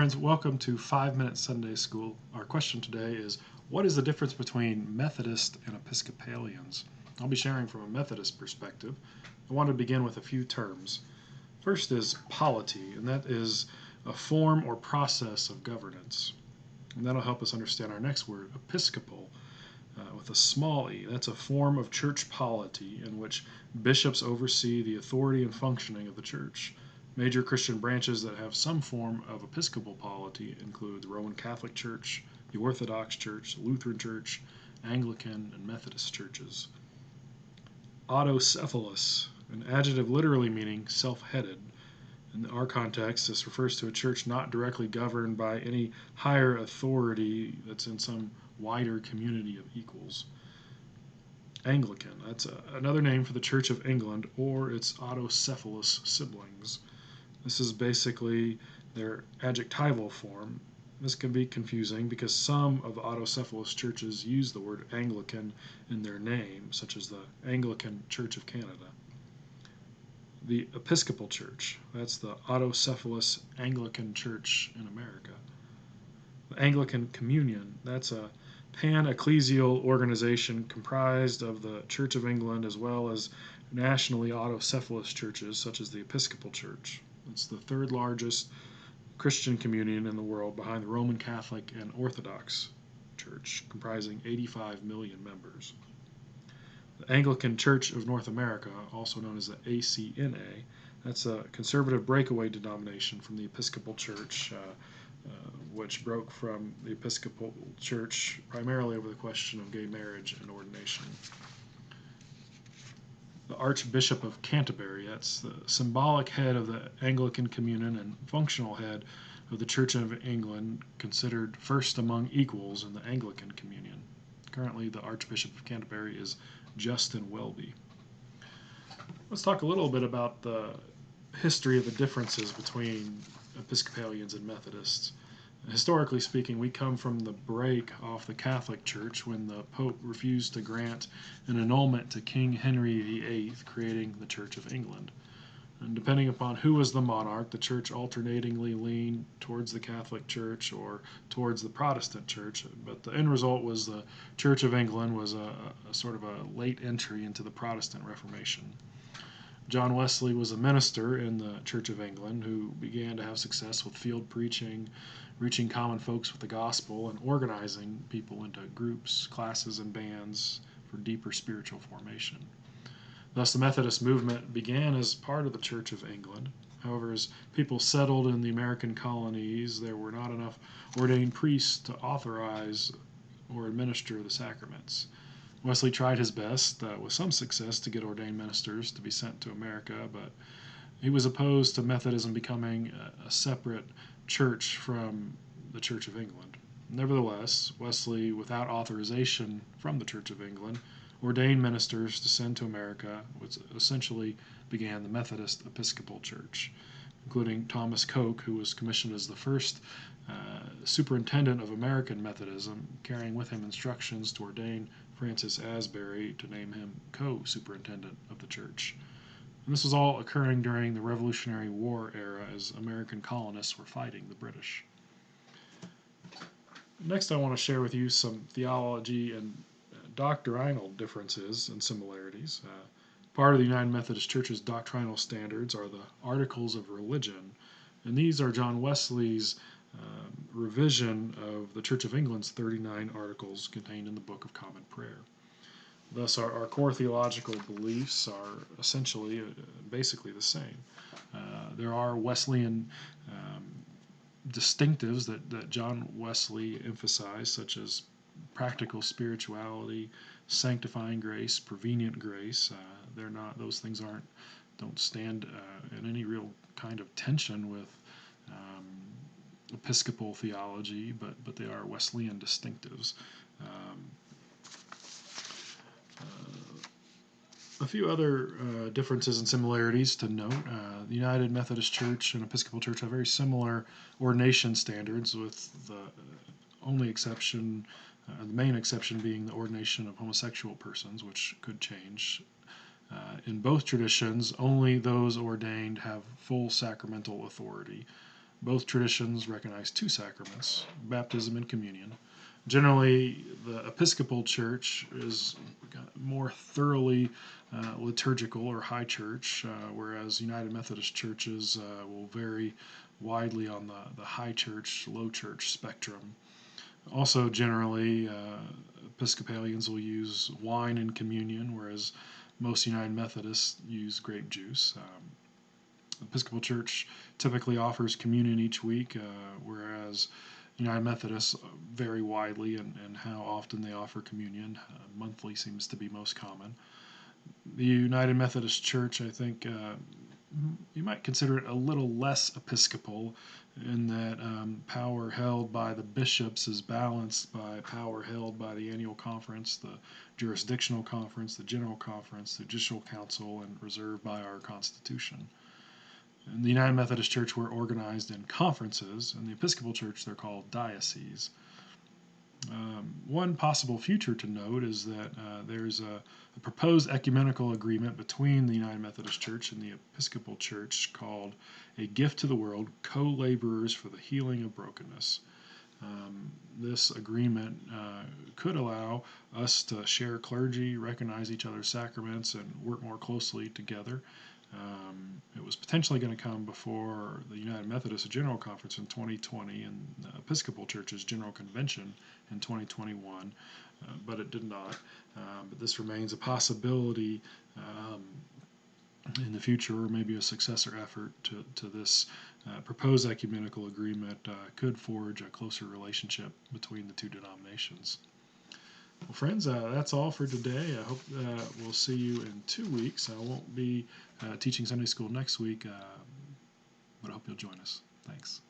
friends, welcome to 5 Minute Sunday School. Our question today is, what is the difference between Methodists and Episcopalians? I'll be sharing from a Methodist perspective. I want to begin with a few terms. First is polity, and that is a form or process of governance. And that'll help us understand our next word, episcopal, with a small e. That's a form of church polity in which bishops oversee the authority and functioning of the church. Major Christian branches that have some form of episcopal polity include the Roman Catholic Church, the Orthodox Church, the Lutheran Church, Anglican, and Methodist churches. Autocephalous, an adjective literally meaning self-headed. In our context, this refers to a church not directly governed by any higher authority that's in some wider community of equals. Anglican, that's another name for the Church of England or its autocephalous siblings. This is basically their adjectival form. This can be confusing because some of the autocephalous churches use the word Anglican in their name, such as the Anglican Church of Canada. The Episcopal Church, that's the autocephalous Anglican Church in America. The Anglican Communion, that's a pan-ecclesial organization comprised of the Church of England as well as nationally autocephalous churches such as the Episcopal Church. It's the third largest Christian communion in the world behind the Roman Catholic and Orthodox Church, comprising 85 million members. The Anglican Church of North America, also known as the ACNA, that's a conservative breakaway denomination from the Episcopal Church, which broke from the Episcopal Church primarily over the question of gay marriage and ordination. The Archbishop of Canterbury, that's the symbolic head of the Anglican Communion and functional head of the Church of England, considered first among equals in the Anglican Communion. Currently, the Archbishop of Canterbury is Justin Welby. Let's talk a little bit about the history of the differences between Episcopalians and Methodists. Historically speaking, we come from the break off the Catholic Church when the Pope refused to grant an annulment to King Henry VIII, creating the Church of England. And depending upon who was the monarch, the Church alternatingly leaned towards the Catholic Church or towards the Protestant Church. But the end result was the Church of England was a sort of a late entry into the Protestant Reformation. John Wesley was a minister in the Church of England who began to have success with field preaching, reaching common folks with the gospel, and organizing people into groups, classes, and bands for deeper spiritual formation. Thus, the Methodist movement began as part of the Church of England. However, as people settled in the American colonies, there were not enough ordained priests to authorize or administer the sacraments. Wesley tried his best, with some success, to get ordained ministers to be sent to America, but he was opposed to Methodism becoming a separate church from the Church of England. Nevertheless, Wesley, without authorization from the Church of England, ordained ministers to send to America, which essentially began the Methodist Episcopal Church, including Thomas Coke, who was commissioned as the first superintendent of American Methodism, carrying with him instructions to ordain Francis Asbury to name him co-superintendent of the church. And this was all occurring during the Revolutionary War era as American colonists were fighting the British. Next, I want to share with you some theology and doctrinal differences and similarities. Part of the United Methodist Church's doctrinal standards are the Articles of Religion, and these are John Wesley's revision of the Church of England's 39 articles contained in the Book of Common Prayer. Thus, our core theological beliefs are essentially, basically the same. There are Wesleyan distinctives that John Wesley emphasized, such as practical spirituality, sanctifying grace, prevenient grace. Those things don't stand in any real kind of tension with Episcopal theology, but they are Wesleyan distinctives. A few other differences and similarities to note. The United Methodist Church and Episcopal Church have very similar ordination standards, with the only exception, the main exception being the ordination of homosexual persons, which could change. In both traditions, only those ordained have full sacramental authority. Both traditions recognize two sacraments, baptism and communion. Generally, the Episcopal Church is more thoroughly liturgical or high church, whereas United Methodist churches will vary widely on the high church, low church spectrum. Also, generally, Episcopalians will use wine in communion, whereas most United Methodists use grape juice. Episcopal Church typically offers communion each week, whereas United Methodists vary widely in how often they offer communion. Monthly seems to be most common. The United Methodist Church, I think, you might consider it a little less Episcopal in that power held by the bishops is balanced by power held by the annual conference, the jurisdictional conference, the general conference, the judicial council, and reserved by our Constitution. In the United Methodist Church, we're organized in conferences. In the Episcopal Church, they're called dioceses. One possible future to note is that there's a proposed ecumenical agreement between the United Methodist Church and the Episcopal Church called A Gift to the World, Co-Laborers for the Healing of Brokenness. This agreement could allow us to share clergy, recognize each other's sacraments, and work more closely together. It was potentially going to come before the United Methodist General Conference in 2020 and the Episcopal Church's General Convention in 2021, but it did not. But this remains a possibility in the future, or maybe a successor effort to this proposed ecumenical agreement could forge a closer relationship between the two denominations. Well, friends, that's all for today. I hope we'll see you in 2 weeks. I won't be teaching Sunday school next week, but I hope you'll join us. Thanks.